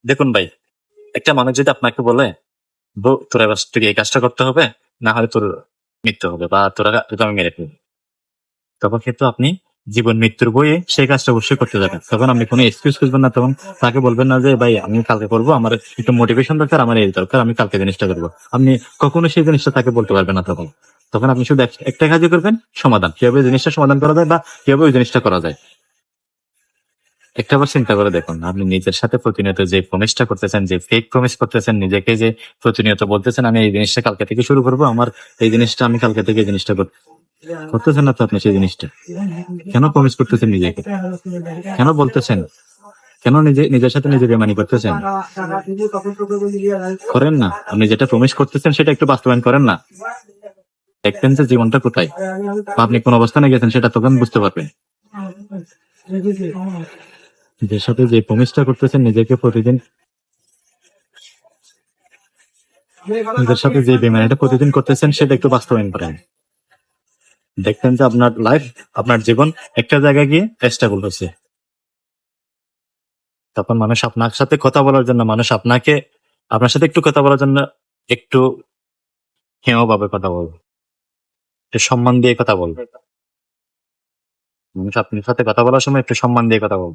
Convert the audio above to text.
দেখুন ভাই, একটা মানুষ যদি আপনাকে বলে, তোর এবার থেকে এই কাজটা করতে হবে, না হলে তোর মৃত্যু হবে বা তোকে আমি মেরে ফেলবো, তখন কিন্তু আপনি জীবন মৃত্যুর বইয়ে সেই কাজটা অবশ্যই করতে যাবেন। তখন আপনি কোনো এক্সকিউজ খুঁজবেন না। তখন তাকে বলবেন না যে ভাই আমি কালকে করবো, আমার একটু মোটিভেশন দরকার, আমার এই দরকার, আমি কালকে জিনিসটা করবো। আপনি কখনো সেই জিনিসটা তাকে বলতে পারবেন না। তখন তখন আপনি শুধু একটা কাজই করবেন, সমাধান, কিভাবে জিনিসটা সমাধান করা যায় বা কিভাবে ওই জিনিসটা করা যায়। একটা বার চিন্তা করে দেখুন, আপনি নিজের সাথে প্রতিনিয়ত যে প্রমিসটা করতেছেন, যে ফেক প্রমিস করতেছেন, নিজেকে যে প্রতিনিয়ত বলতেছেন আমি এই জিনিসটা কালকে থেকে শুরু করবো, আমার এই জিনিসটা আমি কালকে থেকে এই জিনিসটা করতেছেন না তো আপনি সেই জিনিসটা। কেন প্রমিস করতেছেন নিজেকে? কেন বলতেছেন? কেন নিজের সাথে নিজে বেমানি করতেছেন? করেন না। আপনি যেটা প্রমিস করতেছেন সেটা একটু বাস্তবায়ন করেন না। দেখবেন যে জীবনটা কোথায় বা আপনি কোন অবস্থানে গেছেন সেটা তখন বুঝতে পারবেন। নিজের সাথে যে প্রমিসটা করতেছেন নিজেকে প্রতিদিন, নিজের সাথে যে বেমানিটা প্রতিদিন করতেছেন সেটা একটু বাস্তবায়ন করেন। দেখবেন যে আপনার লাইফ, আপনার জীবন একটা জায়গায় গিয়ে স্টেবল হচ্ছে। তখন মানুষ আপনার সাথে কথা বলার জন্য, মানুষ আপনার সাথে একটু কথা বলার জন্য একটু হেয় ভাবে কথা বলবে, একটু সম্মান দিয়ে কথা বলবে। মানুষ আপনার সাথে কথা বলার সময় একটু সম্মান দিয়ে কথা বলবে।